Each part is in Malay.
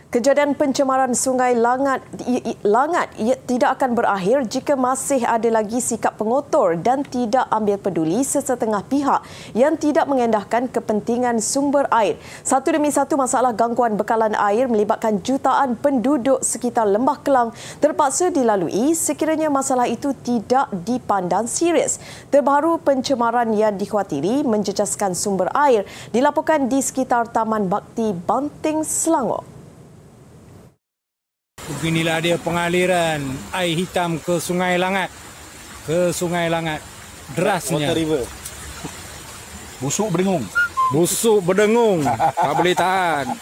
Kejadian pencemaran Sungai Langat tidak akan berakhir jika masih ada lagi sikap pengotor dan tidak ambil peduli sesetengah pihak yang tidak mengendahkan kepentingan sumber air. Satu demi satu masalah gangguan bekalan air melibatkan jutaan penduduk sekitar Lembah Kelang terpaksa dilalui sekiranya masalah itu tidak dipandang serius. Terbaru pencemaran yang dikhawatiri menjejaskan sumber air dilaporkan di sekitar Taman Bakti Banting, Selangor. Beginilah dia pengaliran air hitam ke Sungai Langat. Derasnya. Busuk berdengung. Tak boleh tahan.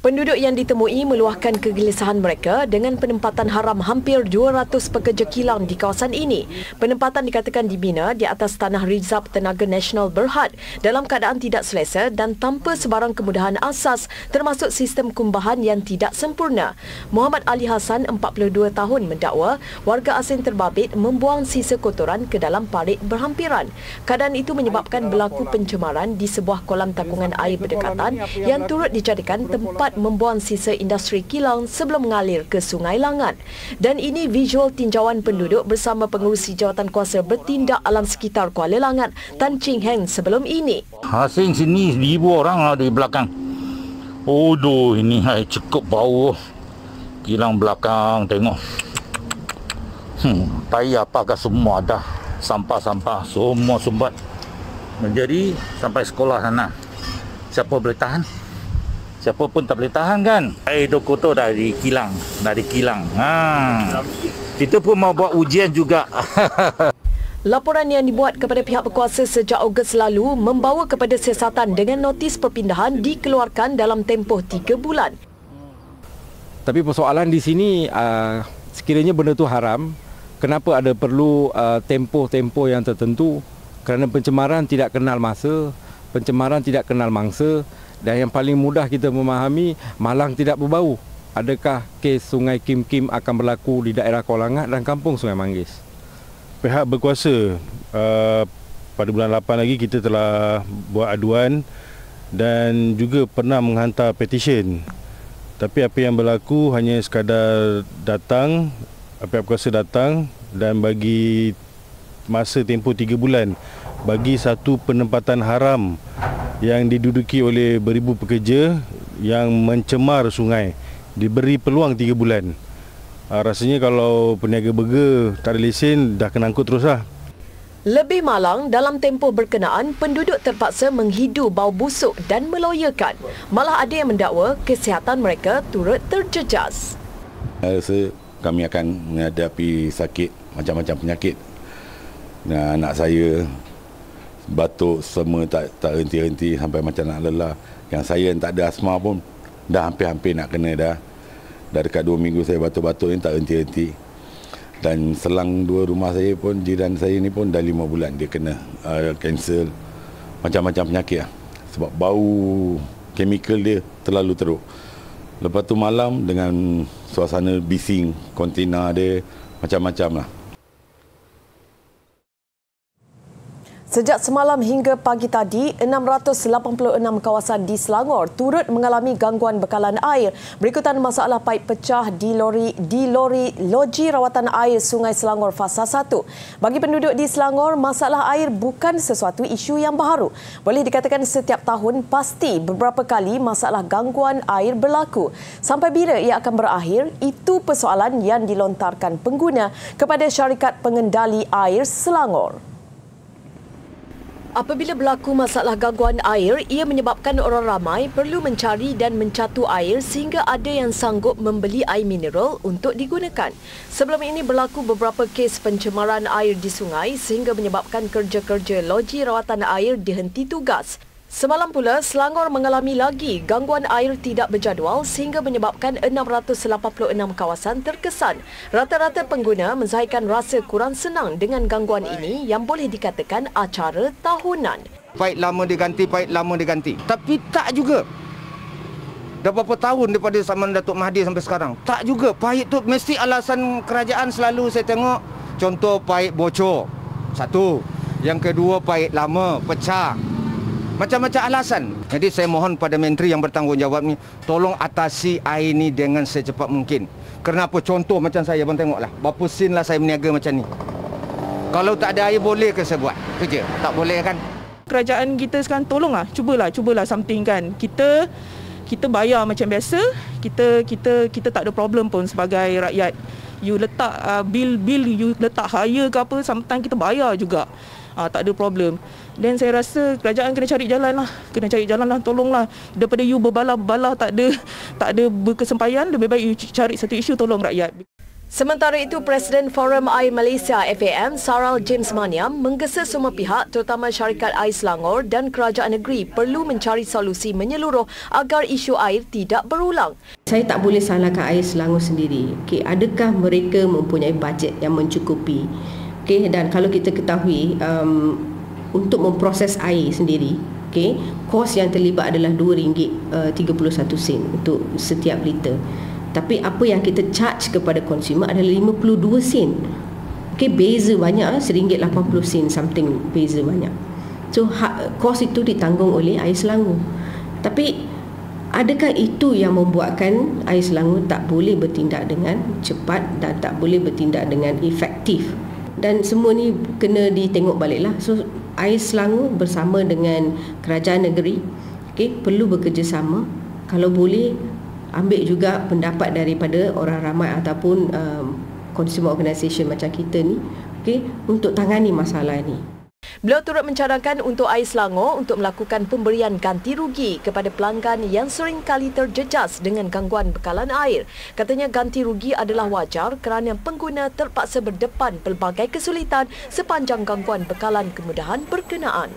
Penduduk yang ditemui meluahkan kegelisahan mereka dengan penempatan haram hampir 200 pekerja kilang di kawasan ini. Penempatan dikatakan dibina di atas tanah Rizab Tenaga Nasional Berhad dalam keadaan tidak selesa dan tanpa sebarang kemudahan asas termasuk sistem kumbahan yang tidak sempurna. Muhammad Ali Hassan, 42 tahun, mendakwa warga asing terbabit membuang sisa kotoran ke dalam parit berhampiran. Keadaan itu menyebabkan berlaku pencemaran di sebuah kolam takungan air berdekatan yang turut dijadikan tempat membuang sisa industri kilang sebelum mengalir ke Sungai Langat. Dan ini visual tinjauan penduduk bersama pengurusi jawatan kuasa bertindak alam sekitar Kuala Langat, Tan Ching Heng, sebelum ini. Asing sini 1,000 orang lah di belakang. Aduh, ini cukup bau. Kilang belakang tengok. Payah apakah semua dah. Sampah-sampah semua sumbat. Menjadi sampai sekolah sana. Siapa boleh tahan? Siapa pun tak boleh tahan kan. Air kotor dari kilang. Kita pun mau buat ujian juga. Laporan yang dibuat kepada pihak berkuasa sejak Ogos lalu membawa kepada siasatan dengan notis perpindahan dikeluarkan dalam tempoh 3 bulan. Tapi persoalan di sini, sekiranya benda itu haram, kenapa ada perlu tempoh-tempoh yang tertentu? Kerana pencemaran tidak kenal masa, pencemaran tidak kenal mangsa. Dan yang paling mudah kita memahami, malang tidak berbau. Adakah kes Sungai Kim Kim akan berlaku di daerah Kuala Langat dan kampung Sungai Manggis? Pihak berkuasa, pada bulan 8 lagi kita telah buat aduan dan juga pernah menghantar petisyen. Tapi apa yang berlaku hanya sekadar datang, pihak berkuasa datang dan bagi masa tempoh 3 bulan bagi satu penempatan haram yang diduduki oleh beribu pekerja yang mencemar sungai. Diberi peluang 3 bulan. Rasanya kalau peniaga burger tak ada lesen, dah kena angkut terus lah. Lebih malang, dalam tempoh berkenaan, penduduk terpaksa menghidu bau busuk dan meloyakan. Malah ada yang mendakwa kesihatan mereka turut terjejas. Saya rasa kami akan menghadapi sakit, macam-macam penyakit. Dan anak saya batuk semua tak henti-henti sampai macam nak lelah. Yang saya yang tak ada asma pun dah hampir-hampir nak kena dah. Dah dekat 2 minggu saya batuk-batuk ni tak henti-henti. Dan selang 2 rumah saya pun, jiran saya ni pun dah 5 bulan dia kena kanser, macam-macam penyakit lah. Sebab bau kemikal dia terlalu teruk. Lepas tu malam dengan suasana bising, kontena dia macam-macam lah. Sejak semalam hingga pagi tadi, 686 kawasan di Selangor turut mengalami gangguan bekalan air berikutan masalah paip pecah di loji rawatan air Sungai Selangor Fasa 1. Bagi penduduk di Selangor, masalah air bukan sesuatu isu yang baru. Boleh dikatakan setiap tahun pasti beberapa kali masalah gangguan air berlaku. Sampai bila ia akan berakhir, itu persoalan yang dilontarkan pengguna kepada syarikat pengendali air Selangor. Apabila berlaku masalah gangguan air, ia menyebabkan orang ramai perlu mencari dan mencatu air sehingga ada yang sanggup membeli air mineral untuk digunakan. Sebelum ini berlaku beberapa kes pencemaran air di sungai sehingga menyebabkan kerja-kerja loji rawatan air dihenti tugas. Semalam pula, Selangor mengalami lagi gangguan air tidak berjadual sehingga menyebabkan 686 kawasan terkesan. Rata-rata pengguna menzahirkan rasa kurang senang dengan gangguan ini yang boleh dikatakan acara tahunan. Paip lama diganti. Tapi tak juga. Dah berapa tahun daripada zaman Datuk Mahathir sampai sekarang. Tak juga. Paip tu mesti alasan kerajaan selalu saya tengok. Contoh paip bocor. Satu. Yang kedua, paip lama pecah. Macam-macam alasan. Jadi saya mohon pada menteri yang bertanggungjawab ni, tolong atasi air ni dengan secepat mungkin. Kenapa? Contoh macam saya, abang tengoklah. Berapa sen lah saya berniaga macam ni. Kalau tak ada air, boleh ke saya buat kerja? Tak boleh kan? Kerajaan kita sekarang tolonglah, cubalah something kan. Kita bayar macam biasa, kita tak ada problem pun sebagai rakyat. You letak bil you letak hire ke apa, sometimes kita bayar juga. Tak ada problem. Dan saya rasa kerajaan kena cari jalan lah, tolonglah. Daripada you berbalah-balah tak ada berkesampaian, lebih baik you cari satu isu tolong rakyat. Sementara itu, Presiden Forum Air Malaysia FAM, Saral James Maniam, menggesa semua pihak terutama syarikat air Selangor dan kerajaan negeri perlu mencari solusi menyeluruh agar isu air tidak berulang. Saya tak boleh salahkan air Selangor sendiri. Okay, adakah mereka mempunyai bajet yang mencukupi? Okay, dan kalau kita ketahui untuk memproses air sendiri, okay, kos yang terlibat adalah RM2.31 untuk setiap liter. Tapi apa yang kita charge kepada konsumer adalah 52 sen. Okay, beza banyak, RM1.80 something, beza banyak. So kos itu ditanggung oleh air Selangor. Tapi adakah itu yang membuatkan air Selangor tak boleh bertindak dengan cepat dan tak boleh bertindak dengan efektif? Dan semua ni kena ditengok baliklah. So air Selangor bersama dengan kerajaan negeri, okay, perlu bekerjasama. Kalau boleh, ambil juga pendapat daripada orang ramai ataupun consumer organisation macam kita ni, okay, untuk tangani masalah ini. Beliau turut mencadangkan untuk air Selangor untuk melakukan pemberian ganti rugi kepada pelanggan yang sering kali terjejas dengan gangguan bekalan air. Katanya ganti rugi adalah wajar kerana pengguna terpaksa berdepan pelbagai kesulitan sepanjang gangguan bekalan kemudahan berkenaan.